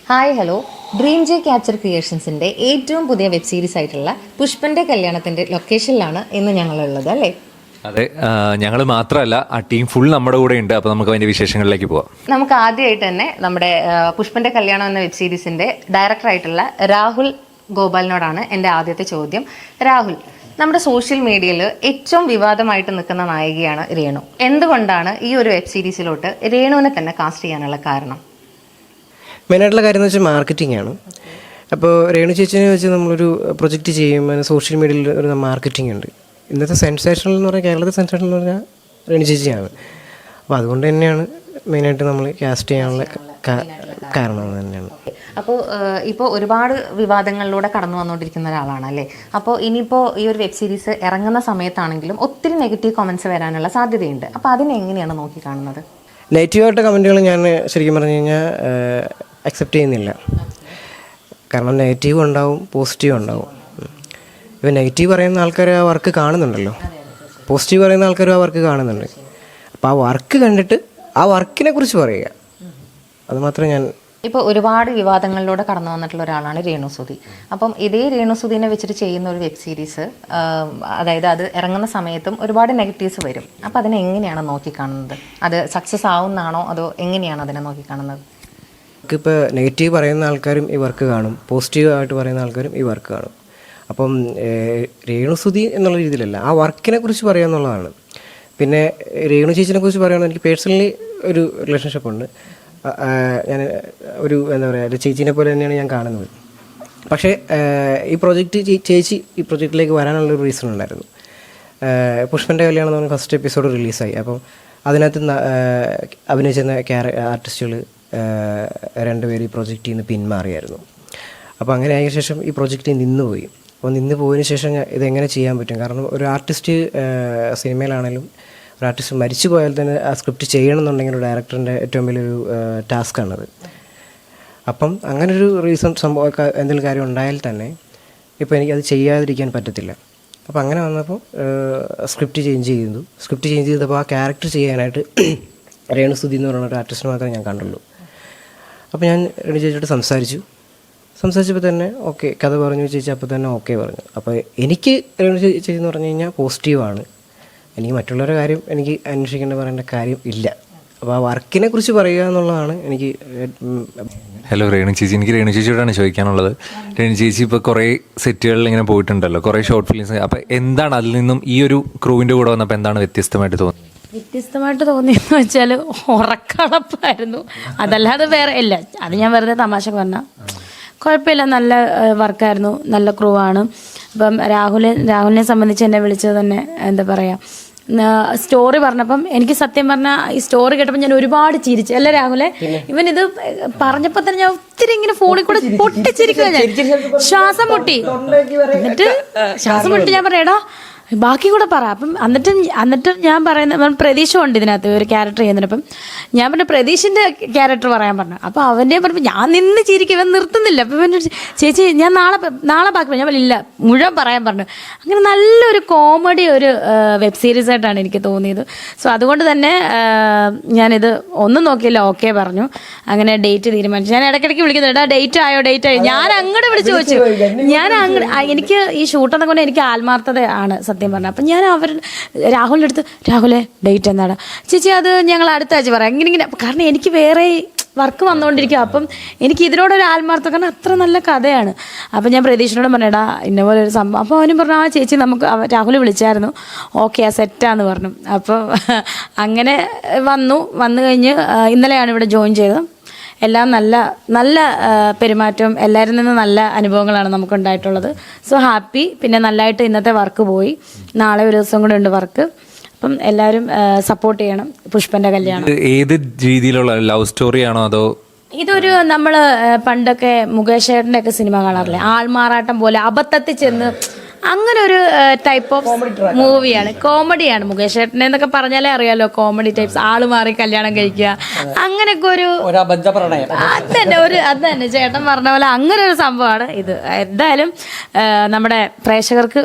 Hi hello dream J capture ക്രിയേഷൻസിൻ്റെ ഏറ്റവും പുതിയ വെബ് സീരീസ് ആയിട്ടുള്ള പുഷ്പൻ്റെ കല്യാണത്തിൻ്റെ ലൊക്കേഷനിലാണ് ഇന്ന് ഞങ്ങളുള്ളത് അല്ലേ? അതെ, ഞങ്ങൾ മാത്രമല്ല, ആ ടീം ഫുൾ നമ്മുടെ കൂടെ ഉണ്ട്. അപ്പോൾ നമുക്ക് അതിൻ്റെ വിശേഷങ്ങളിലേക്ക് പോവാം. നമുക്ക് ആദ്യമായിട്ട് തന്നെ നമ്മുടെ പുഷ്പൻ്റെ കല്യാണം എന്ന വെബ് സീരീസിൻ്റെ ഡയറക്ടറായിട്ടുള്ള രാഹുൽ ഗോപാലിനോടാണ് എൻ്റെ ആദ്യത്തെ ചോദ്യം. രാഹുൽ, നമ്മുടെ സോഷ്യൽ മീഡിയയിൽ ഏറ്റവും വിവാദമായിട്ട് നിൽക്കുന്ന നായികയാണ് രേണു. എന്തുകൊണ്ടാണ് ഈ ഒരു വെബ് സീരീസിലോട്ട് രേണുവിനെ തന്നെ കാസ്റ്റ് ചെയ്യാനുള്ള കാരണം? മെയിനായിട്ടുള്ള കാര്യം എന്ന് വെച്ചാൽ മാർക്കറ്റിംഗ് ആണ്. അപ്പോൾ രേണു ചേച്ചിനെ വെച്ച് നമ്മളൊരു പ്രൊജക്റ്റ് ചെയ്യും, സോഷ്യൽ മീഡിയയിൽ ഒരു മാർക്കറ്റിംഗ് ഉണ്ട്. ഇന്നത്തെ സെൻസേഷണൽ എന്ന് പറഞ്ഞാൽ, കേരളത്തെ സെൻസേഷണൽ എന്ന് പറഞ്ഞാൽ രേണു ചേച്ചിയാണ്. അപ്പോൾ അതുകൊണ്ട് തന്നെയാണ് മെയിനായിട്ട് നമ്മൾ കാസ്റ്റ് ചെയ്യാനുള്ള കാരണം തന്നെയാണ്. ഇപ്പോൾ ഒരുപാട് വിവാദങ്ങളിലൂടെ കടന്നു വന്നുകൊണ്ടിരിക്കുന്ന ഒരാളാണ് അല്ലേ? അപ്പോൾ ഇനിയിപ്പോൾ ഈ ഒരു വെബ് സീരീസ് ഇറങ്ങുന്ന സമയത്താണെങ്കിലും ഒത്തിരി നെഗറ്റീവ് കമൻറ്റ്സ് വരാനുള്ള സാധ്യതയുണ്ട്. അപ്പോൾ അതിനെങ്ങനെയാണ് നോക്കിക്കാണുന്നത്? നെഗറ്റീവായിട്ട് കമൻറ്റുകൾ ഞാൻ ശരിക്കും പറഞ്ഞു കഴിഞ്ഞാൽ അക്സെപ്റ്റ് ചെയ്യുന്നില്ല. കാരണം നെഗറ്റീവ് ഉണ്ടാവും, പോസിറ്റീവ് ഉണ്ടാവും. ഇപ്പോൾ നെഗറ്റീവ് പറയുന്ന ആൾക്കാർ ആ വർക്ക് കാണുന്നുണ്ടല്ലോ, പോസിറ്റീവ് പറയുന്ന ആൾക്കാർ ആ വർക്ക് കാണുന്നുണ്ട്. അപ്പോൾ ആ വർക്ക് കണ്ടിട്ട് ആ വർക്കിനെ കുറിച്ച് പറയുക, അത് മാത്രമേ ഞാൻ. ഇപ്പോൾ ഒരുപാട് വിവാദങ്ങളിലൂടെ കടന്നു വന്നിട്ടുള്ള ഒരാളാണ് രേണുസുതി. അപ്പം ഇതേ രേണുസുതിനെ വെച്ചിട്ട് ചെയ്യുന്ന ഒരു വെബ് സീരീസ്, അതായത് അത് ഇറങ്ങുന്ന സമയത്തും ഒരുപാട് നെഗറ്റീവ്സ് വരും. അപ്പോൾ അതിനെ എങ്ങനെയാണ് നോക്കിക്കാണുന്നത്? അത് സക്സസ് ആവുന്നതാണോ അതോ എങ്ങനെയാണ് അതിനെ നോക്കിക്കാണുന്നത്? ഇപ്പോൾ നെഗറ്റീവ് പറയുന്ന ആൾക്കാരും ഈ വർക്ക് കാണും, പോസിറ്റീവായിട്ട് പറയുന്ന ആൾക്കാരും ഈ വർക്ക് കാണും. അപ്പം രേണുസുതി എന്നുള്ള രീതിയിലല്ല, ആ വർക്കിനെ കുറിച്ച് പറയുക എന്നുള്ളതാണ്. പിന്നെ രേണു ചേച്ചിനെ കുറിച്ച് പറയുകയാണെങ്കിൽ എനിക്ക് പേഴ്സണലി ഒരു റിലേഷൻഷിപ്പ് ഉണ്ട്. ഞാൻ ഒരു എന്താ പറയുക, ഒരു ചേച്ചീനെ പോലെ തന്നെയാണ് ഞാൻ കാണുന്നത്. പക്ഷേ ഈ പ്രോജക്റ്റ് ചേച്ചി ഈ പ്രോജക്റ്റിലേക്ക് വരാനുള്ളൊരു റീസൺ ഉണ്ടായിരുന്നു. പുഷ്പൻ്റെ കല്യാണം എന്ന് പറഞ്ഞ ഫസ്റ്റ് എപ്പിസോഡ് റിലീസായി. അപ്പം അതിനകത്ത് അഭിനയിച്ചിരുന്ന ആർട്ടിസ്റ്റുകൾ രണ്ടുപേര് ഈ പ്രോജക്റ്റിൽ നിന്ന് പിന്മാറിയായിരുന്നു. അപ്പോൾ അങ്ങനെ ആയ ശേഷം ഈ പ്രോജക്റ്റ് നിന്നുപോയി. അപ്പോൾ നിന്ന് പോയതിന് ശേഷം ഇതെങ്ങനെ ചെയ്യാൻ പറ്റും? കാരണം ഒരു ആർട്ടിസ്റ്റ് സിനിമയിലാണെങ്കിലും ഒരു ആർട്ടിസ്റ്റ് മരിച്ചു പോയാൽ തന്നെ ആ സ്ക്രിപ്റ്റ് ചെയ്യണമെന്നുണ്ടെങ്കിൽ ഒരു ഡയറക്ടറിൻ്റെ ഏറ്റവും വലിയൊരു ടാസ്ക്കാണത്. അപ്പം അങ്ങനൊരു റീസൺ സംഭവം എന്തെങ്കിലും കാര്യം ഉണ്ടായാൽ തന്നെ ഇപ്പോൾ എനിക്കത് ചെയ്യാതിരിക്കാൻ പറ്റത്തില്ല. അപ്പോൾ അങ്ങനെ വന്നപ്പോൾ സ്ക്രിപ്റ്റ് ചേഞ്ച് ചെയ്തപ്പോൾ ആ ക്യാരക്ടർ ചെയ്യാനായിട്ട് രേണുസുതി എന്ന് പറയുന്ന ഒരു ആർട്ടിസ്റ്റ് മാത്രമേ ഞാൻ കണ്ടുള്ളൂ. അപ്പോൾ ഞാൻ രേണു ചേച്ചിയോട് സംസാരിച്ചപ്പോൾ തന്നെ ഓക്കെ, കഥ പറഞ്ഞു ചേച്ചി അപ്പോൾ തന്നെ ഓക്കെ പറഞ്ഞു. അപ്പോൾ എനിക്ക് രേണു ചേച്ചി എന്ന് പറഞ്ഞു കഴിഞ്ഞാൽ പോസിറ്റീവാണ്. എനിക്ക് മറ്റുള്ളവരുടെ കാര്യം എനിക്ക് അന്വേഷിക്കേണ്ട പറയേണ്ട കാര്യം ഇല്ല. അപ്പോൾ ആ വർക്കിനെ കുറിച്ച് പറയുക എന്നുള്ളതാണ് എനിക്ക്. ഹലോ രേണു ചേച്ചി, എനിക്ക് രേണു ചേച്ചിയോടാണ് ചോദിക്കാനുള്ളത്. രേണു ചേച്ചി ഇപ്പോൾ കുറേ സെറ്റുകളിൽ ഇങ്ങനെ പോയിട്ടുണ്ടല്ലോ, കുറേ ഷോർട്ട് ഫിലിംസ്. അപ്പോൾ എന്താണ് അതിൽ നിന്നും ഈ ഒരു ക്രൂവിൻ്റെ കൂടെ വന്നപ്പോൾ എന്താണ് വ്യത്യസ്തമായിട്ട് തോന്നിയത്? വ്യത്യസ്തമായിട്ട് തോന്നിയെന്ന് വെച്ചാൽ ഉറക്കളപ്പായിരുന്നു, അതല്ലാതെ വേറെ ഇല്ല. അത് ഞാൻ വെറുതെ തമാശക്ക് പറഞ്ഞ, കുഴപ്പമില്ല, നല്ല വർക്കായിരുന്നു, നല്ല ക്രൂ ആണ്. അപ്പം രാഹുലിനെ സംബന്ധിച്ച് എന്നെ വിളിച്ചത് തന്നെ എന്താ പറയുക, സ്റ്റോറി പറഞ്ഞപ്പം എനിക്ക് സത്യം പറഞ്ഞാൽ ഈ സ്റ്റോറി കേട്ടപ്പോൾ ഞാൻ ഒരുപാട് ചിരിച്ചു. അല്ല രാഹുലെ, ഇവൻ ഇത് പറഞ്ഞപ്പോൾ തന്നെ ഞാൻ ഒത്തിരി ഇങ്ങനെ ഫോണിൽ കൂടെ പൊട്ടിച്ചിരിക്കുക, ഞാൻ ശ്വാസം മുട്ടി. എന്നിട്ട് ശ്വാസം മുട്ടി ഞാൻ പറയാടാ ബാക്കി കൂടെ പറ. അപ്പം എന്നിട്ട് ഞാൻ പറയുന്ന പ്രതീക്ഷ ഉണ്ട് ഇതിനകത്ത് ഒരു ക്യാരക്ടർ ചെയ്യുന്നതിനപ്പം ഞാൻ പറഞ്ഞ പ്രതീഷിൻ്റെ ക്യാരക്ടർ പറയാൻ പറഞ്ഞു. അപ്പോൾ അവൻ്റെ പറഞ്ഞപ്പോൾ ഞാൻ നിന്ന് ചിരിക്കും, ഇവൻ നിർത്തുന്നില്ല. അപ്പം ഇവൻ ചേച്ചി ഞാൻ നാളെ ബാക്കി ഞാൻ ഇല്ല മുഴുവൻ പറയാൻ പറഞ്ഞു. അങ്ങനെ നല്ലൊരു കോമഡി ഒരു വെബ് സീരീസ് ആയിട്ടാണ് എനിക്ക് തോന്നിയത്. സോ അതുകൊണ്ട് തന്നെ ഞാനിത് ഒന്നും നോക്കിയില്ല, ഓക്കെ പറഞ്ഞു. അങ്ങനെ ഡേറ്റ് തീരുമാനിച്ചു. ഞാൻ ഇടയ്ക്കിടയ്ക്ക് വിളിക്കുന്നുണ്ട്, ഡേറ്റ് ആയോ. ഞാൻ അങ്ങോട്ട് വിളിച്ചു ചോദിച്ചു. എനിക്ക് ഈ ഷൂട്ടെന്നൊക്കെ കൊണ്ട് എനിക്ക് ആത്മാർത്ഥതയാണ് സത്യം പറഞ്ഞത്. അപ്പം ഞാൻ രാഹുലിൻ്റെ അടുത്ത്, രാഹുലെ ഡേറ്റ് എന്താണ് ചേച്ചി, അത് ഞങ്ങൾ അടുത്ത ആഴ്ച പറയാം, ഇങ്ങനെ. കാരണം എനിക്ക് വേറെ വർക്ക് വന്നുകൊണ്ടിരിക്കുക. അപ്പം എനിക്ക് ഇതിനോടൊരു ആത്മാർത്ഥം, കാരണം അത്ര നല്ല കഥയാണ്. അപ്പം ഞാൻ പ്രതീക്ഷയോടും പറഞ്ഞേടാ ഇന്നപോലെ ഒരു സംഭവം. അപ്പോൾ അവനും പറഞ്ഞു ആ ചേച്ചി നമുക്ക് രാഹുൽ വിളിച്ചായിരുന്നു, ഓക്കെ ആ സെറ്റാന്ന് പറഞ്ഞു. അപ്പോൾ അങ്ങനെ വന്നു കഴിഞ്ഞ് ഇന്നലെയാണ് ഇവിടെ ജോയിൻ ചെയ്തത്. എല്ലാം നല്ല പെരുമാറ്റവും എല്ലാവരിൽ നിന്നും നല്ല അനുഭവങ്ങളാണ് നമുക്കുണ്ടായിട്ടുള്ളത്. So happy. പിന്നെ നല്ലതായിട്ട് ഇന്നത്തെ വർക്ക് പോയി, നാളെ ഒരു ദിവസം കൂടെ ഉണ്ട് വർക്ക്. അപ്പം എല്ലാവരും സപ്പോർട്ട് ചെയ്യണം പുഷ്പൻ്റെ കല്യാണം. ഏത് രീതിയിലുള്ള ലവ് സ്റ്റോറി ആണോ അതോ? ഇതൊരു നമ്മൾ പണ്ടൊക്കെ മുകേഷ് ചേട്ടൻ്റെ ഒക്കെ സിനിമ കാണാറില്ലേ, ആൾമാറാട്ടം പോലെ അബദ്ധത്തിൽ ചെന്ന് അങ്ങനെ ഒരു ടൈപ്പ് ഓഫ് മൂവിയാണ്, കോമഡിയാണ്. മുകേഷ് ചേട്ടനെ എന്നൊക്കെ പറഞ്ഞാലേ അറിയാലോ, കോമഡി ടൈപ്സ്, ആള് മാറി കല്യാണം കഴിക്കുക, അങ്ങനെയൊക്കെ ഒരു അത് തന്നെ ചേട്ടൻ പറഞ്ഞ പോലെ അങ്ങനെ ഒരു സംഭവമാണ് ഇത്. എന്തായാലും നമ്മുടെ പ്രേക്ഷകർക്ക്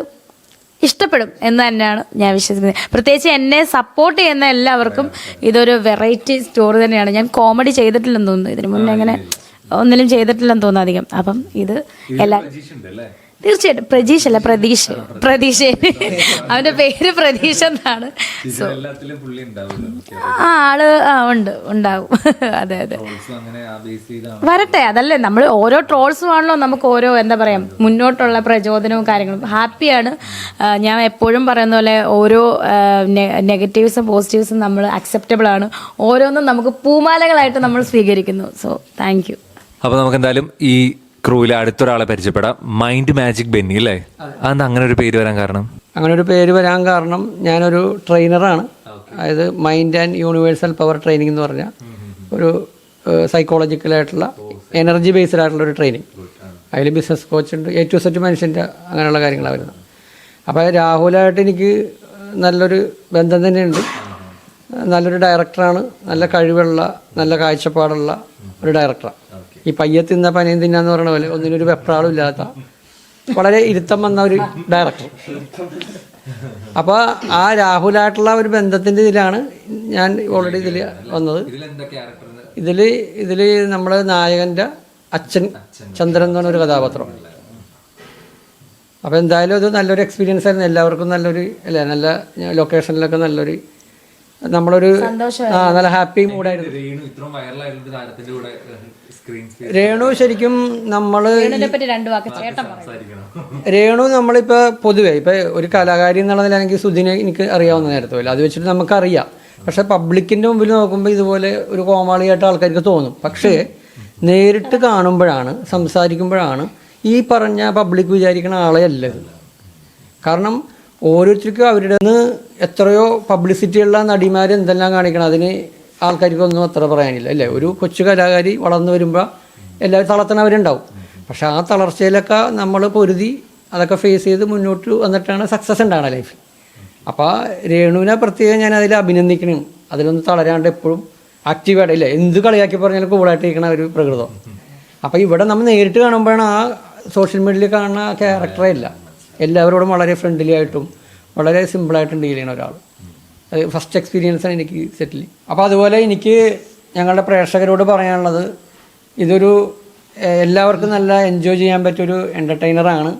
ഇഷ്ടപ്പെടും എന്ന് തന്നെയാണ് ഞാൻ വിശ്വസിക്കുന്നത്. പ്രത്യേകിച്ച് എന്നെ സപ്പോർട്ട് ചെയ്യുന്ന എല്ലാവർക്കും ഇതൊരു വെറൈറ്റി സ്റ്റോറി തന്നെയാണ്. ഞാൻ കോമഡി ചെയ്തിട്ടില്ലെന്ന് തോന്നുന്നു ഇതിന് മുന്നേ. അങ്ങനെ ഒന്നിലും ചെയ്തിട്ടില്ലെന്ന് തോന്നുന്നു അധികം. അപ്പം ഇത് എല്ലാ തീർച്ചയായിട്ടും പ്രജീഷ് അല്ല പ്രതീഷ് അവന്റെ പേര് പ്രതീഷ് എന്നാണ്. സോ ആള് ഉണ്ടാവും. അതെ വരട്ടെ, അതല്ലേ നമ്മൾ ഓരോ ട്രോൾസും ആണല്ലോ നമുക്ക് ഓരോ എന്താ പറയാ മുന്നോട്ടുള്ള പ്രചോദനവും കാര്യങ്ങളും. ഹാപ്പിയാണ്. ഞാൻ എപ്പോഴും പറയുന്ന പോലെ ഓരോ നെഗറ്റീവ്സും പോസിറ്റീവ്സും നമ്മൾ അക്സെപ്റ്റബിൾ ആണ്. ഓരോന്നും നമുക്ക് പൂമാലകളായിട്ട് നമ്മൾ സ്വീകരിക്കുന്നു. So thank you. അപ്പൊ നമുക്ക് എന്തായാലും ഈ ക്രൂവിലെ അടുത്തൊരാളെ പരിചയപ്പെടാം. മൈൻഡ് മാജിക് ബെന്നി അല്ലേ? അതെന്താ അങ്ങനെ ഒരു പേര് വരാൻ കാരണം? അങ്ങനെ ഒരു പേര് വരാൻ കാരണം ഞാനൊരു ട്രെയിനറാണ്. അതായത് mind and universal power training എന്ന് പറഞ്ഞാൽ ഒരു സൈക്കോളജിക്കലായിട്ടുള്ള എനർജി ബേസ്ഡ് ആയിട്ടുള്ള ഒരു ട്രെയിനിങ്. അതിൽ ബിസിനസ് കോച്ച് ഉണ്ട്, A to Z മനുഷ്യൻ്റെ അങ്ങനെയുള്ള കാര്യങ്ങളാണ് വരുന്നത്. അപ്പോൾ രാഹുലായിട്ട് എനിക്ക് നല്ലൊരു ബന്ധം തന്നെയുണ്ട്. നല്ലൊരു ഡയറക്ടറാണ്, നല്ല കഴിവുള്ള നല്ല കാഴ്ചപ്പാടുള്ള ഒരു ഡയറക്ടറാണ്. ഈ പയ്യെ തിന്ന പനയും തിന്നാന്ന് പറയുന്ന പോലെ ഒന്നിനൊരു വെപ്രാളും ഇല്ലാത്ത വളരെ ഇരുത്തം വന്ന ഒരു ഡയറക്ടർ. അപ്പോൾ ആ രാഹുലായിട്ടുള്ള ഒരു ബന്ധത്തിൻ്റെ ഇതിലാണ് ഞാൻ ഓൾറെഡി ഇതിൽ വന്നത്. ഇതിൽ നമ്മുടെ നായകൻ്റെ അച്ഛൻ ചന്ദ്രൻ എന്ന് പറഞ്ഞൊരു കഥാപാത്രം. അപ്പോൾ എന്തായാലും അത് നല്ലൊരു എക്സ്പീരിയൻസ് ആയിരുന്നു. എല്ലാവർക്കും നല്ലൊരു അല്ലേ, നല്ല ലൊക്കേഷനിലൊക്കെ നല്ലൊരു നമ്മളൊരു നല്ല ഹാപ്പി മൂഡായിരുന്നു. രേണു ശരിക്കും രേണു നമ്മളിപ്പോ പൊതുവേ ഇപ്പൊ ഒരു കലാകാരി എന്നുള്ളതിൽ എനിക്ക് സുധിനെ എനിക്ക് അറിയാവുന്ന നേരത്തെ പോലെ അത് വെച്ചിട്ട് നമുക്കറിയാം. പക്ഷെ പബ്ലിക്കിന്റെ മുമ്പിൽ നോക്കുമ്പോൾ ഇതുപോലെ ഒരു കോമാളിയായിട്ട് ആൾക്കാർക്ക് തോന്നും. പക്ഷേ നേരിട്ട് കാണുമ്പോഴാണ്, സംസാരിക്കുമ്പോഴാണ് ഈ പറഞ്ഞ പബ്ലിക് വിചാരിക്കുന്ന ആളെ അല്ലത്. കാരണം ഓരോരുത്തർക്കും അവരുടെ എത്രയോ പബ്ലിസിറ്റിയുള്ള നടിമാർ എന്തെല്ലാം കാണിക്കണം, അതിന് ആൾക്കാർക്കൊന്നും അത്ര പറയാനില്ല അല്ലേ. ഒരു കൊച്ചു കലാകാരി വളർന്നു വരുമ്പോൾ എല്ലാവരും തളർത്തണവരുണ്ടാവും. പക്ഷെ ആ തളർച്ചയിലൊക്കെ നമ്മൾ പൊരുതി അതൊക്കെ ഫേസ് ചെയ്ത് മുന്നോട്ട് വന്നിട്ടാണ് സക്സസ് ഉണ്ടാകണം ലൈഫിൽ. അപ്പോൾ രേണുവിനെ പ്രത്യേകം ഞാൻ അതിൽ അഭിനന്ദിക്കണം. അതിലൊന്നും തളരാണ്ട് എപ്പോഴും ആക്റ്റീവായിട്ട് ഇല്ല, എന്ത് കളിയാക്കി പറഞ്ഞാലും കൂളായിട്ടിരിക്കണ ഒരു പ്രകൃതം. അപ്പോൾ ഇവിടെ നമ്മൾ നേരിട്ട് കാണുമ്പോഴാണ് ആ സോഷ്യൽ മീഡിയയിൽ കാണുന്ന ക്യാരക്ടറേ ഇല്ല. എല്ലാവരോടും വളരെ ഫ്രണ്ട്ലി ആയിട്ടും വളരെ സിമ്പിളായിട്ടും ഡീൽ ചെയ്യുന്ന ഒരാൾ. അത് ഫസ്റ്റ് എക്സ്പീരിയൻസാണ് എനിക്ക് സെറ്റിൽ. അപ്പോൾ അതുപോലെ എനിക്ക് ഞങ്ങളുടെ പ്രേക്ഷകരോട് പറയാനുള്ളത്, ഇതൊരു എല്ലാവർക്കും നല്ല എൻജോയ് ചെയ്യാൻ പറ്റിയൊരു എൻ്റർടൈനറാണ്,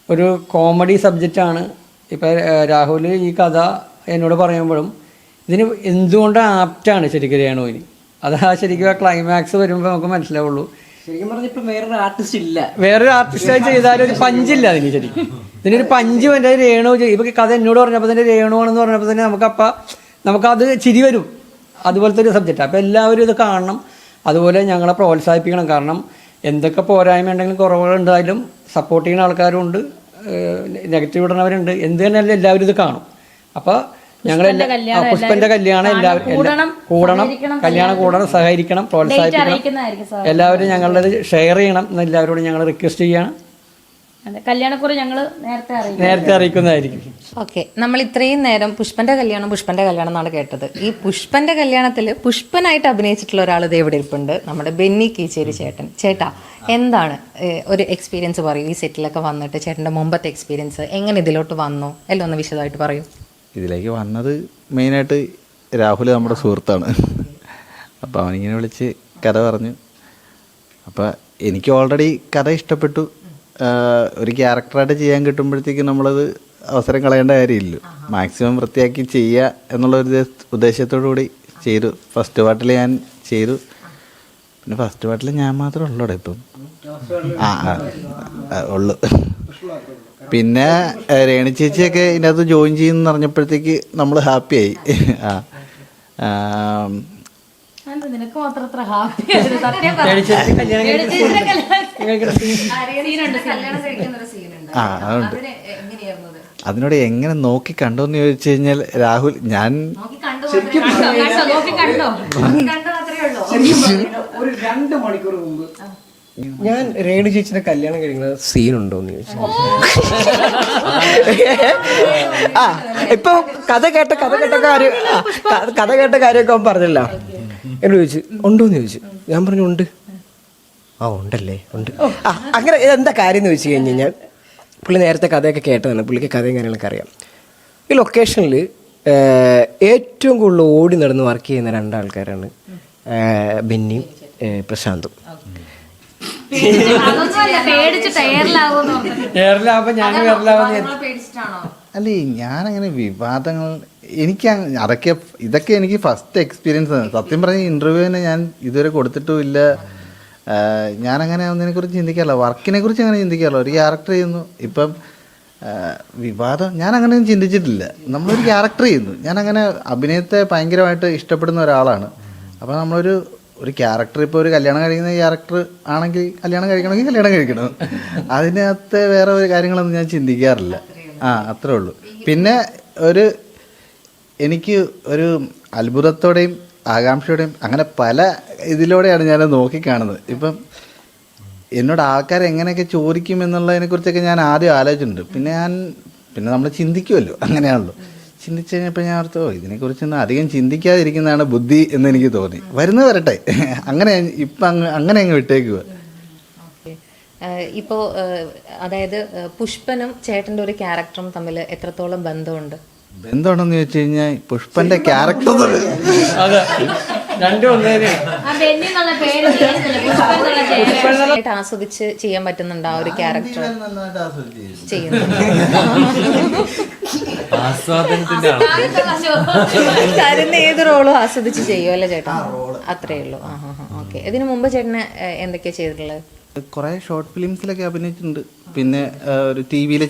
ഒരു കോമഡി സബ്ജക്റ്റാണ്. ഇപ്പോൾ രാഹുൽ ഈ കഥ എന്നോട് പറയുമ്പോഴും ഇതിന് എന്തുകൊണ്ട് ആപ്റ്റാണ് ശരിക്കും രേണുവിന്. അതാ ശരിക്കും ആ ക്ലൈമാക്സ് വരുമ്പോൾ നമുക്ക് മനസ്സിലാവുള്ളൂ. ശരിക്കും പറഞ്ഞാൽ ഇപ്പം വേറൊരു ആർട്ടിസ്റ്റ് ഇല്ല, വേറൊരു ആർട്ടിസ്റ്റ് ചെയ്താലും ഒരു പഞ്ചില്ല അതിന്. ശരിക്കും ഇതിനൊരു പഞ്ച് എൻ്റെ രേണു. ഇപ്പം കഥ എന്നോട് പറഞ്ഞപ്പോൾ തന്നെ രേണുവാണെന്ന് പറഞ്ഞപ്പോൾ തന്നെ നമുക്കത് ചിരി വരും. അതുപോലത്തെ ഒരു സബ്ജക്റ്റ്. അപ്പോൾ എല്ലാവരും ഇത് കാണണം. അതുപോലെ ഞങ്ങളെ പ്രോത്സാഹിപ്പിക്കണം. കാരണം എന്തൊക്കെ പോരായ്മ ഉണ്ടെങ്കിലും കുറവുകളുണ്ടായാലും സപ്പോർട്ട് ചെയ്യുന്ന ആൾക്കാരുണ്ട്, നെഗറ്റീവ് ഇടുന്നവരുണ്ട്. എന്ത് തന്നെയല്ല എല്ലാവരും ഇത് കാണും. അപ്പോൾ പുഷ്പന്റെ കല്യാണം എല്ലാവരും കൂടണം, കല്യാണം കൂടണം, സഹകരിക്കണം, പ്രോത്സാഹിപ്പിക്കണം. എല്ലാവരും ഞങ്ങളുടെ ഷെയർ ചെയ്യണം എന്ന് എല്ലാവരോടും ഞങ്ങൾ റിക്വസ്റ്റ് ചെയ്യണം. കല്യാണക്കുറി ഞങ്ങൾ നേരത്തെ അറിയിക്കുന്നതായിരിക്കും. ഓക്കെ, നമ്മൾ ഇത്രയും നേരം പുഷ്പന്റെ കല്യാണം എന്നാണ് കേട്ടത്. ഈ പുഷ്പന്റെ കല്യാണത്തിൽ പുഷ്പനായിട്ട് അഭിനയിച്ചിട്ടുള്ള ഒരാൾ ഇത് എവിടെ ഇരിപ്പുണ്ട്, നമ്മുടെ ബെന്നി കീച്ചേരി ചേട്ടൻ. ചേട്ടാ, എന്താണ് ഒരു എക്സ്പീരിയൻസ് പറയൂ, ഈ സെറ്റിലൊക്കെ വന്നിട്ട് ചേട്ടൻ്റെ മുമ്പത്തെ എക്സ്പീരിയൻസ്, എങ്ങനെ ഇതിലോട്ട് വന്നു എല്ലാം ഒന്ന് വിശദമായിട്ട് പറയൂ. ഇതിലേക്ക് വന്നത് മെയിനായിട്ട് രാഹുൽ നമ്മുടെ സുഹൃത്താണ്. അപ്പോൾ അവനിങ്ങനെ വിളിച്ച് കഥ പറഞ്ഞു. അപ്പോൾ എനിക്ക് ഓൾറെഡി കഥ ഇഷ്ടപ്പെട്ടു. ഒരു ക്യാരക്ടറായിട്ട് ചെയ്യാൻ കിട്ടുമ്പോഴത്തേക്കും നമ്മളത് അവസരം കളയേണ്ട കാര്യമില്ല. മാക്സിമം വൃത്തിയാക്കി ചെയ്യുക എന്നുള്ളൊരു ഉദ്ദേശത്തോടു കൂടി ചെയ്തു. ഫസ്റ്റ് പാർട്ടിൽ ഞാൻ ചെയ്തു. പിന്നെ ഫസ്റ്റ് പാർട്ടിൽ ഞാൻ മാത്രമേ ഉള്ളൂടെ ഇപ്പം ഉള്ളു. പിന്നെ രേണു ചേച്ചിയൊക്കെ ഇതിനകത്ത് ജോയിൻ ചെയ്യുമെന്ന് പറഞ്ഞപ്പോഴത്തേക്ക് നമ്മൾ ഹാപ്പിയായി. നിനക്ക് മാത്രം അത്ര ഹാപ്പി. അതുണ്ട്. അതിനോട് എങ്ങനെ നോക്കി കണ്ടോന്ന് ചോദിച്ചു കഴിഞ്ഞാൽ രാഹുൽ ഞാൻ ഒരു 2 മണിക്കൂർ മുമ്പ് ഞാൻ രേണു ചേച്ചിയുടെ കല്യാണം കഴിക്കുന്ന സീനുണ്ടോന്ന് ചോദിച്ചു. ഇപ്പൊ കഥ കേട്ട കാര്യമൊക്കെ അവൻ പറഞ്ഞല്ല. എന്നോട് ചോദിച്ചു ഉണ്ടോന്ന് ചോദിച്ചു. ഞാൻ പറഞ്ഞു ഉണ്ട്. ഉണ്ടല്ലേ, ഉണ്ട്. അങ്ങനെ എന്താ കാര്യം എന്ന് വെച്ച് കഴിഞ്ഞ് കഴിഞ്ഞാൽ പുള്ളി നേരത്തെ കഥയൊക്കെ കേട്ടതാണ്, പുള്ളിക്ക് കഥയും കാര്യങ്ങളൊക്കെ അറിയാം. ഈ ലൊക്കേഷനിൽ ഏറ്റവും കൂടുതൽ ഓടി നടന്ന് വർക്ക് ചെയ്യുന്ന 2 ആൾക്കാരാണ് ബെന്നിയും പ്രശാന്തും. അതൊന്നുമല്ല, പേടിച്ചിട്ട് എയറിലാവുമെന്ന് പറഞ്ഞു. എയറിലാവുമ്പോൾ ഞാൻ എയറിലാവുന്ന പേടിച്ചിട്ടാണോ? അല്ലേ, ഞാനങ്ങനെ വിവാദങ്ങൾ എനിക്ക് ഇതൊക്കെ എനിക്ക് ഫസ്റ്റ് എക്സ്പീരിയൻസ് ആണ്. സത്യം പറഞ്ഞ ഇൻ്റർവ്യൂവിന് ഞാൻ ഇതുവരെ കൊടുത്തിട്ടുമില്ല. ഞാനങ്ങനെ ഒന്നിനെക്കുറിച്ച് ചിന്തിക്കാറില്ല, വർക്കിനെ കുറിച്ച് അങ്ങനെ ചിന്തിക്കാറില്ല. ഒരു ക്യാരക്ടർ ചെയ്യുന്നു, ഇപ്പം വിവാദം ഞാൻ അങ്ങനെ ചിന്തിച്ചിട്ടില്ല. നമ്മളൊരു ക്യാരക്ടർ ചെയ്യുന്നു, ഞാനങ്ങനെ അഭിനയത്തെ ഭയങ്കരമായിട്ട് ഇഷ്ടപ്പെടുന്ന ഒരാളാണ്. അപ്പോൾ ഒരു ക്യാരക്ടർ, ഇപ്പോൾ ഒരു കല്യാണം കഴിക്കുന്ന ക്യാരക്ടർ ആണെങ്കിൽ കല്യാണം കഴിക്കണമെങ്കിൽ കല്യാണം കഴിക്കണം. അതിനകത്ത് വേറെ ഒരു കാര്യങ്ങളൊന്നും ഞാൻ ചിന്തിക്കാറില്ല. അത്രേ ഉള്ളൂ. പിന്നെ എനിക്ക് ഒരു അത്ഭുതത്തോടെയും ആകാംക്ഷയോടെയും അങ്ങനെ പല ഇതിലൂടെയാണ് ഞാൻ നോക്കിക്കാണുന്നത്. ഇപ്പം എന്നോട് ആൾക്കാർ എങ്ങനെയൊക്കെ ചോദിക്കും എന്നുള്ളതിനെക്കുറിച്ചൊക്കെ ഞാൻ ആദ്യം ആലോചിച്ചിട്ടുണ്ട്. പിന്നെ നമ്മൾ ചിന്തിക്കുമല്ലോ, അങ്ങനെയാണല്ലോ. ചിന്തിച്ച് കഴിഞ്ഞപ്പോൾ ഞാൻ ഓർത്തു ഇതിനെക്കുറിച്ചൊന്നും അധികം ചിന്തിക്കാതിരിക്കുന്നതാണ് ബുദ്ധി എന്ന് എനിക്ക് തോന്നി. വരുന്നത് വരട്ടെ, അങ്ങനെ അങ്ങ് വിട്ടേക്കുക. ഇപ്പോൾ അതായത് പുഷ്പനും ചേട്ടൻ്റെ ഒരു ക്യാരക്ടറും തമ്മിൽ എത്രത്തോളം ബന്ധമുണ്ട്? ബന്ധമുണ്ടെന്ന് ചോദിച്ചു കഴിഞ്ഞാൽ പുഷ്പന്റെ ക്യാരക്ടർ അതെ, രണ്ടും ഒന്നേനെ. ആസ്വദിച്ച് ചെയ്യാൻ പറ്റുന്നുണ്ട് ആ ഒരു ക്യാരക്ടർ ചെയ്യുന്നു. കരുന്ന ഏത് റോളും ആസ്വദിച്ച് ചെയ്യുമല്ലോ ചേട്ടാ? അത്രേ ഉള്ളൂ. ഓക്കെ. ഇതിനു മുമ്പ് ചേട്ടന് എന്തൊക്കെയാ ചെയ്തിട്ടുള്ളത്? കുറെ ഷോർട്ട് ഫിലിംസിലൊക്കെ അഭിനയിച്ചിട്ടുണ്ട്. പിന്നെ ഒരു TV-യിലെ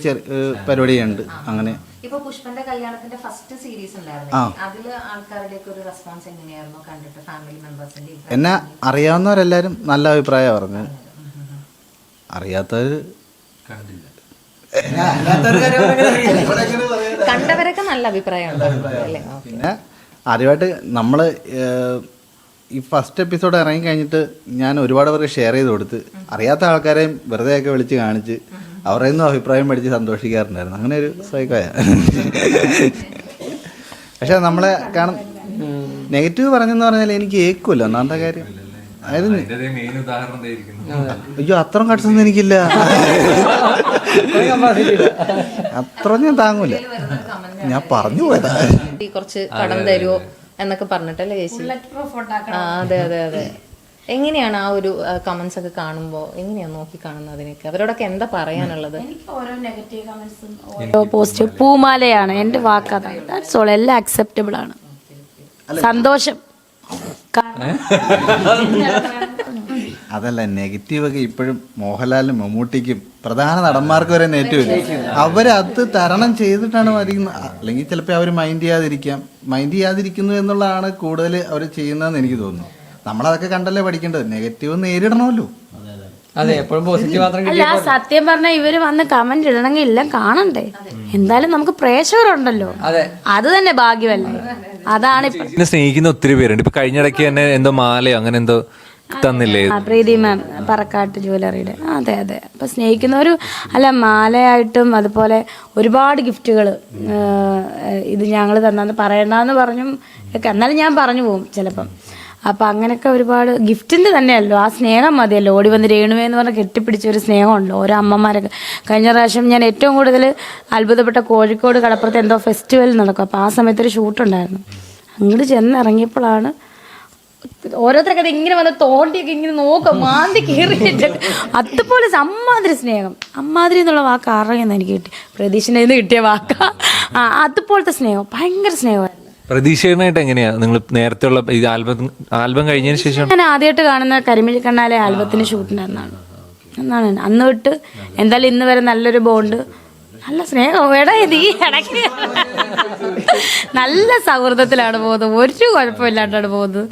പരിപാടിയുണ്ട്. അങ്ങനെ ഇപ്പൊ പുഷ്പന്റെ കല്യാണത്തിന്റെ ഫസ്റ്റ് സീരീസ് ഉണ്ടായിരുന്നു, അതില് ആൾക്കാരുടെ ഒരു റെസ്പോൺസ് എങ്ങനെയായിരുന്നു കണ്ടിട്ട്? ഫാമിലി മെമ്പേഴ്സിന്റെ എന്നെ അറിയാവുന്നവരെല്ലാരും നല്ല അഭിപ്രായം പറഞ്ഞു. അറിയാത്തവര് കണ്ടവരൊക്കെ നല്ല അഭിപ്രായം അല്ലേ? പിന്നെ ആദ്യമായിട്ട് നമ്മള് ഈ ഫസ്റ്റ് എപ്പിസോഡ് ഇറങ്ങി കഴിഞ്ഞിട്ട് ഞാൻ ഒരുപാട് പേർക്ക് ഷെയർ ചെയ്ത് കൊടുത്ത്, അറിയാത്ത ആൾക്കാരെയും വെറുതെയൊക്കെ വിളിച്ച് കാണിച്ച് അവരുടെ നിന്നും അഭിപ്രായം പഠിച്ച് സന്തോഷിക്കാറുണ്ടായിരുന്നു. അങ്ങനെ ഒരു സൈക്കോയ. പക്ഷെ നമ്മളെ നെഗറ്റീവ് പറഞ്ഞെന്ന് പറഞ്ഞാൽ എനിക്ക് കേൾക്കുമല്ലോ ഒന്നാമത്തെ കാര്യം. അതായത് അയ്യോ അത്രയും കട്സൊന്നും എനിക്കില്ല, അത്ര ഞാൻ താങ്ങൂല. ഞാൻ പറഞ്ഞു പോയതാ കുറച്ച് കടം തരുമോ എന്നൊക്കെ പറഞ്ഞിട്ടല്ലേ ചേച്ചി? അതെ അതെ അതെ. എങ്ങനെയാണ് ആ ഒരു കമന്റ്സ് ഒക്കെ കാണുമ്പോൾ എങ്ങനെയാ നോക്കി കാണുന്നത് അതിനൊക്കെ? അവരോടൊക്കെ എന്താ പറയാനുള്ളത്? ഓരോ പോസ്റ്റ് പൂമാലയാണ് എൻ്റെ വാക്കതാണ്. That's all. എല്ലാം അക്സെപ്റ്റബിൾ ആണ്. സന്തോഷം. അതല്ല, നെഗറ്റീവൊക്കെ ഇപ്പോഴും മോഹൻലാലിനും മമ്മൂട്ടിക്കും പ്രധാന നടന്മാർക്ക് വരെ നെഗറ്റീവ് ഇല്ല. അവരത് തരണം ചെയ്തിട്ടാണ് വരിക്കുന്നത്. അല്ലെങ്കിൽ ചിലപ്പോൾ അവർ മൈൻഡ് ചെയ്യാതിരിക്കുന്നു എന്നുള്ളതാണ് കൂടുതൽ അവർ ചെയ്യുന്നതെന്ന് എനിക്ക് തോന്നുന്നു. നമ്മളതൊക്കെ കണ്ടല്ലേ പഠിക്കേണ്ടത്. നെഗറ്റീവ് നേരിടണമല്ലോ. അതെ, എപ്പോഴും പോസിറ്റീവ് മാത്രം. അല്ല, സത്യം പറഞ്ഞാൽ ഇവര് വന്ന് കമന്റ് ഇടണമെങ്കിൽ എല്ലാം കാണണ്ടേ? എന്തായാലും നമുക്ക് പ്രേക്ഷകരുണ്ടല്ലോ, അത് തന്നെ ഭാഗ്യമല്ലേ? അതാണ് സ്നേഹിക്കുന്ന ഒത്തിരി പേരുണ്ട്. ഇപ്പൊ കഴിഞ്ഞിടയ്ക്ക് തന്നെ എന്തോ മാലയോ അങ്ങനെ എന്തോ തന്നില്ലേ പ്രീതി മാം, പറക്കാട്ട് ജ്വല്ലറിയുടെ. അതെ അതെ. അപ്പൊ സ്നേഹിക്കുന്നവര് അല്ല, മാലയായിട്ടും അതുപോലെ ഒരുപാട് ഗിഫ്റ്റുകൾ ഇത് ഞങ്ങൾ തന്നാന്ന് പറയണ്ടെന്ന് പറഞ്ഞും ഒക്കെ. എന്നാലും ഞാൻ പറഞ്ഞു പോകും ചിലപ്പം. അപ്പം അങ്ങനെയൊക്കെ ഒരുപാട് ഗിഫ്റ്റിൻ്റെ തന്നെയല്ലോ, ആ സ്നേഹം മതിയല്ലോ. ഓടി വന്ന് രേണുവെന്ന് പറഞ്ഞാൽ കെട്ടിപ്പിടിച്ച ഒരു സ്നേഹമുണ്ടല്ലോ ഓരോ അമ്മമാരൊക്കെ. കഴിഞ്ഞ പ്രാവശ്യം ഞാൻ ഏറ്റവും കൂടുതൽ അത്ഭുതപ്പെട്ട കോഴിക്കോട് കടപ്പുറത്ത് എന്തോ ഫെസ്റ്റിവൽ നടക്കും. അപ്പോൾ ആ സമയത്തൊരു ഷൂട്ടുണ്ടായിരുന്നു. അങ്ങോട്ട് ചെന്നിറങ്ങിയപ്പോഴാണ് ഓരോരുത്തരൊക്കെ അത് ഇങ്ങനെ വന്ന് തോണ്ടിയൊക്കെ ഇങ്ങനെ നോക്കാം, മാന്തി കയറിയിട്ട് അതുപോലെ അമ്മാതിരി സ്നേഹം. അമ്മാതിരി എന്നുള്ള വാക്ക് അറിയുന്ന എനിക്ക് കിട്ടി, പ്രതീക്ഷൻ്റെ നിന്ന് കിട്ടിയ വാക്കാ. അതുപോലത്തെ സ്നേഹം, ഭയങ്കര സ്നേഹമായിരുന്നു. പ്രതീക്ഷയായിട്ട് എങ്ങനെയാ നിങ്ങൾ നേരത്തെ ഉള്ള ഈ ആൽബം കഴിഞ്ഞതിന് ശേഷം? ഞാൻ ആദ്യമായിട്ട് കാണുന്ന കരിമിഴി കണ്ണാലെ ആൽബത്തിന് ഷൂട്ടിനായിരുന്നു എന്നാണ്. അന്ന് തൊട്ട് എന്തായാലും ഇന്ന് വരെ നല്ലൊരു ബോണ്ട്, നല്ല സ്നേഹം. എടാ ഇത് ഈ ഇടയ്ക്ക് നല്ല സൗഹൃദത്തിലാണ് പോകുന്നത്, ഒരു കുഴപ്പമില്ലാണ്ടാണ് പോകുന്നത്.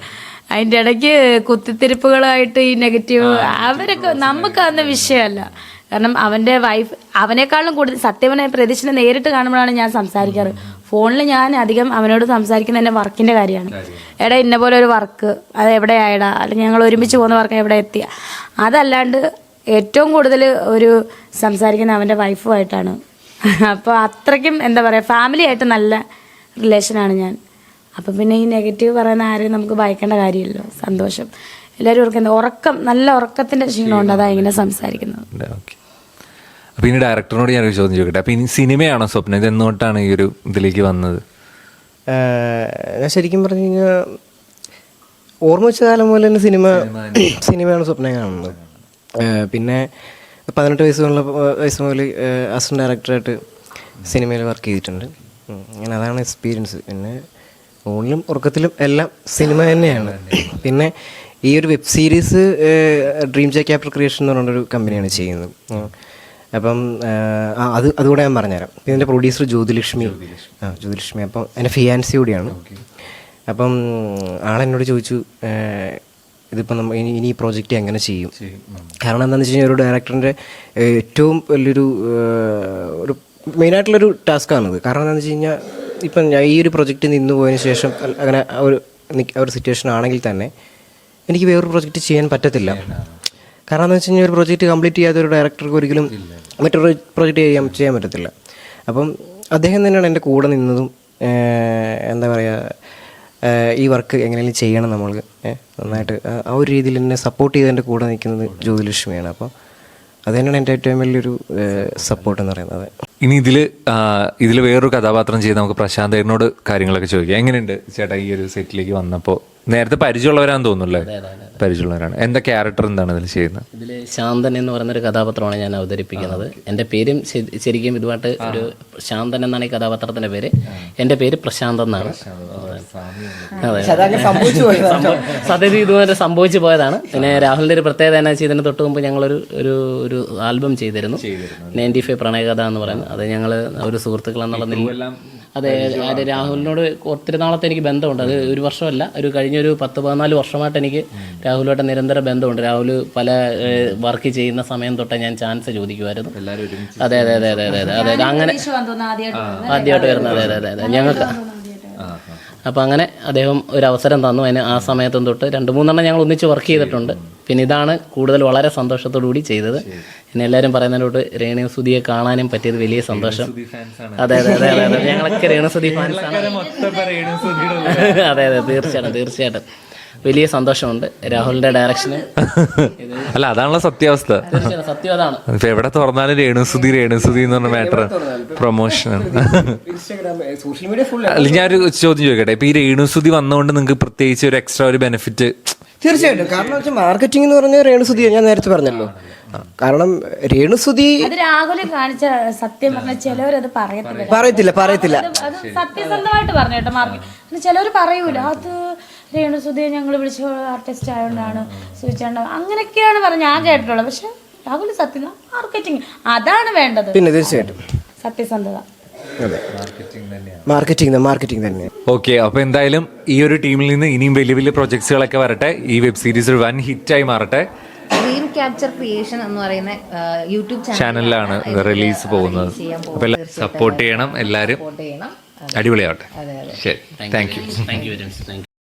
അതിൻ്റെ ഇടയ്ക്ക് കുത്തിത്തിരിപ്പുകളായിട്ട് ഈ നെഗറ്റീവ് അവരൊക്കെ നമുക്ക് അന്ന വിഷയമല്ല. കാരണം അവൻ്റെ വൈഫ് അവനേക്കാളും കൂടുതൽ സത്യവനെ പ്രതീക്ഷനെ നേരിട്ട് കാണുമ്പോഴാണ് ഞാൻ സംസാരിക്കാറ്. ഫോണിൽ ഞാൻ അധികം അവനോട് സംസാരിക്കുന്ന എൻ്റെ വർക്കിൻ്റെ കാര്യമാണ്. എടാ ഇന്ന പോലെ ഒരു വർക്ക് അത് എവിടെയായടാ, അല്ലെങ്കിൽ ഞങ്ങൾ ഒരുമിച്ച് പോകുന്ന വർക്ക് എവിടെ എത്തിയ, അതല്ലാണ്ട് ഏറ്റവും കൂടുതൽ ഒരു സംസാരിക്കുന്ന അവൻ്റെ വൈഫുമായിട്ടാണ്. അപ്പോൾ അത്രയ്ക്കും എന്താ പറയുക, ഫാമിലി ആയിട്ട് നല്ല റിലേഷനാണ് ഞാൻ. അപ്പം പിന്നെ ഈ നെഗറ്റീവ് പറയുന്ന ആരെയും നമുക്ക് ഭയക്കേണ്ട കാര്യമില്ലല്ലോ. സന്തോഷം. എല്ലാവരും ഓർക്കുന്നത് നല്ല ഉറക്കത്തിൻ്റെ ക്ഷീണമുണ്ട്, അതാ ഇങ്ങനെ സംസാരിക്കുന്നത്. അപ്പൊ ഇനി ഡയറക്ടറിനോട് ഞാനൊരു ചോദ്യം ചോദിക്കട്ടെ. അപ്പൊ ഇനി സിനിമയാണോ സ്വപ്നം? ഇത് എന്നോട്ടാണ് ഈ ഒരു ഇതിലേക്ക് വന്നത്? ഞാൻ ശരിക്കും പറഞ്ഞു കഴിഞ്ഞാൽ ഓർമ്മ വെച്ച കാലം പോലെ തന്നെ സിനിമയാണ് സ്വപ്നം കാണുന്നത്. പിന്നെ 18 വയസ്സ് മുതൽ അസിസ്റ്റന്റ് ഡയറക്ടറായിട്ട് സിനിമയിൽ വർക്ക് ചെയ്തിട്ടുണ്ട്. അങ്ങനെ അതാണ് എക്സ്പീരിയൻസ്. പിന്നെ ഊണിലും ഉറക്കത്തിലും എല്ലാം സിനിമ തന്നെയാണ്. പിന്നെ ഈ ഒരു web series dream J capital creation എന്ന് പറഞ്ഞൊരു കമ്പനിയാണ് ചെയ്യുന്നത്. അപ്പം അതുകൂടെ ഞാൻ പറഞ്ഞുതരാം. പിന്നെ എൻ്റെ പ്രൊഡ്യൂസർ ജ്യോതിലക്ഷ്മി. അപ്പം എൻ്റെ ഫിയാൻസി കൂടിയാണ്. അപ്പം ആളെന്നോട് ചോദിച്ചു ഇതിപ്പോൾ നമ്മൾ ഇനി ഈ പ്രോജക്റ്റ് എങ്ങനെ ചെയ്യും. കാരണം എന്താണെന്ന് വെച്ച് കഴിഞ്ഞാൽ ഒരു ഡയറക്ടറിൻ്റെ ഏറ്റവും വലിയൊരു ഒരു മെയിനായിട്ടുള്ളൊരു ടാസ്ക്കാണിത്. കാരണം എന്താണെന്ന് വെച്ച് കഴിഞ്ഞാൽ ഇപ്പം ഞാൻ ഈ ഒരു പ്രൊജക്റ്റ് നിന്ന് പോയതിന് ശേഷം അങ്ങനെ ഒരു സിറ്റുവേഷൻ ആണെങ്കിൽ തന്നെ എനിക്ക് വേറൊരു പ്രൊജക്റ്റ് ചെയ്യാൻ പറ്റത്തില്ല. കാരണം എന്താണെന്ന് വെച്ച് കഴിഞ്ഞാൽ ഒരു പ്രൊജക്റ്റ് കംപ്ലീറ്റ് ചെയ്യാത്ത ഒരു ഡയറക്ടർക്ക് ഒരിക്കലും മറ്റൊരു പ്രൊജക്റ്റ് ചെയ്യാൻ പറ്റത്തില്ല. അപ്പം അദ്ദേഹം തന്നെയാണ് എൻ്റെ കൂടെ നിന്നതും എന്താ പറയുക ഈ വർക്ക് എങ്ങനെയെങ്കിലും ചെയ്യണം നമ്മൾ നന്നായിട്ട് ആ ഒരു രീതിയിൽ എന്നെ സപ്പോർട്ട് ചെയ്ത് എൻ്റെ കൂടെ നിൽക്കുന്നത് ജ്യോതിലക്ഷ്മിയാണ്. അപ്പോൾ അത് തന്നെയാണ് എൻ്റെ ഏറ്റവും വലിയൊരു സപ്പോർട്ട് എന്ന് പറയുന്നത്. ഇനി ഇതിൽ വേറൊരു കഥാപാത്രം ചെയ്ത് നമുക്ക് പ്രശാന്തേട്ടനോട് കാര്യങ്ങളൊക്കെ ചോദിക്കാം. എങ്ങനെയുണ്ട് ചേട്ടാ ഈ ഒരു സെറ്റിലേക്ക് വന്നപ്പോൾ? നേരത്തെ പരിചയമുള്ളവരാന്ന് തോന്നുന്നല്ലേ? പരിചയമുള്ളവരാണ്. എന്താ ക്യാരക്ടർ എന്താണ് ഇതിൽ ചെയ്യുന്നത്? ഇതിൽ ശാന്തൻ എന്ന് പറയുന്നൊരു കഥാപാത്രമാണ് ഞാൻ അവതരിപ്പിക്കുന്നത്. എൻ്റെ പേരും ശരിക്കും ഇതുമായിട്ട് ഒരു ശാന്തൻ എന്നാണ് ഈ കഥാപാത്രത്തിൻ്റെ പേര്. എൻ്റെ പേര് പ്രശാന്ത് എന്നാണ്. അതെ, സത്യത്തിൽ ഇതുമായിട്ട് സംഭവിച്ചു പോയതാണ്. പിന്നെ രാഹുലിൻ്റെ ഒരു പ്രത്യേകത എന്നാ ചെയ്തതിന് തൊട്ട് മുമ്പ് ഞങ്ങളൊരു ഒരു ആൽബം ചെയ്തിരുന്നു, 95 പ്രണയകഥ എന്ന് പറയുന്നത്. അത് ഞങ്ങൾ ഒരു സുഹൃത്തുക്കളെന്നുള്ള നിലയിൽ അതെ രാഹുലിനോട് ഒത്തിരി നാളത്തെ എനിക്ക് ബന്ധമുണ്ട്. അത് ഒരു വർഷമല്ല, കഴിഞ്ഞൊരു 10-14 വർഷമായിട്ട് എനിക്ക് രാഹുലുമായിട്ട് നിരന്തര ബന്ധമുണ്ട്. രാഹുൽ പല വർക്ക് ചെയ്യുന്ന സമയം തൊട്ടേ ഞാൻ ചാൻസ് ചോദിക്കുമായിരുന്നു. അതെ അതെ അതെ അതെ അതെ അതെ അങ്ങനെ ആദ്യമായിട്ട് വരുന്നത്. അതെ അതെ അതെ ഞങ്ങൾക്ക് അപ്പം അങ്ങനെ അദ്ദേഹം ഒരു അവസരം തന്നു. അതിന് ആ സമയത്തും തൊട്ട് 2-3 ഞങ്ങൾ ഒന്നിച്ച് വർക്ക് ചെയ്തിട്ടുണ്ട്. പിന്നെ ഇതാണ് കൂടുതൽ വളരെ സന്തോഷത്തോടു കൂടി ചെയ്തത്. പിന്നെ എല്ലാവരും പറയുന്നതിനോട് രേണുസുധിയെ കാണാനും പറ്റിയത് വലിയ സന്തോഷം. അതെ അതെ അതെ അതെ അതെ ഞങ്ങളൊക്കെ രേണുസുധി ഫാൻസാണ്. അതെ അതെ തീർച്ചയായിട്ടും വലിയ സന്തോഷമുണ്ട് രാഹുലിന്റെ ഡയറക്ഷന്. അല്ല അതാണല്ലോ സത്യാവസ്ഥ. സത്യം അതാണ്. ഇപ്പൊ എവിടെ തുറന്നാലും രേണുസുധി എന്ന് പറഞ്ഞ മാറ്റർ പ്രൊമോഷനാണ്. അല്ല ഞാനൊരു ചോദ്യം ചോദിക്കട്ടെ, ഇപ്പൊ ഈ രേണുസുധി വന്നതുകൊണ്ട് നിങ്ങൾക്ക് പ്രത്യേകിച്ച് ഒരു എക്സ്ട്രാ ഒരു ബെനിഫിറ്റ്? തീർച്ചയായിട്ടും. കാരണം വെച്ചാൽ മാർക്കറ്റിംഗ് എന്ന് പറഞ്ഞാൽ രേണുസുധി ഞാൻ നേരത്തെ പറഞ്ഞല്ലോ. കാരണം രേണുസുധി അത് രാഹുല് കാണിച്ച സത്യം പറഞ്ഞ ചിലവരത് പറയത്തില്ല അത് സത്യസന്ധമായിട്ട് പറഞ്ഞു കേട്ടോ. മാർക്കറ്റ് ചിലവർ പറയൂല അത് രേണുസുധിയെ ഞങ്ങൾ വിളിച്ച ആർട്ടിസ്റ്റ് ആയതുകൊണ്ടാണ് സൂചിച്ചാണ്ട് അങ്ങനെയൊക്കെയാണ് പറഞ്ഞ ഞാൻ കേട്ടിട്ടുള്ളത്. പക്ഷെ രാഹുല് സത്യം മാർക്കറ്റിംഗ് അതാണ് വേണ്ടത്. പിന്നെ തീർച്ചയായിട്ടും സത്യസന്ധത മാർക്കറ്റിംഗ് തന്നെ. ഓക്കെ, അപ്പൊ എന്തായാലും ഈ ഒരു ടീമിൽ നിന്ന് ഇനിയും വലിയ വലിയ പ്രൊജക്ട്സുകളൊക്കെ വരട്ടെ. ഈ വെബ് സീരീസ് ഒരു വൻ ഹിറ്റായി മാറട്ടെ. ഡ്രീം ക്യാപ്ചർ ക്രിയേഷൻ എന്ന് പറയുന്ന യൂട്യൂബ് ചാനലിലാണ് റിലീസ് പോകുന്നത്. അപ്പൊ സപ്പോർട്ട് ചെയ്യണം എല്ലാവരും. അടിപൊളിയാവട്ടെ. ശരി, താങ്ക് യു.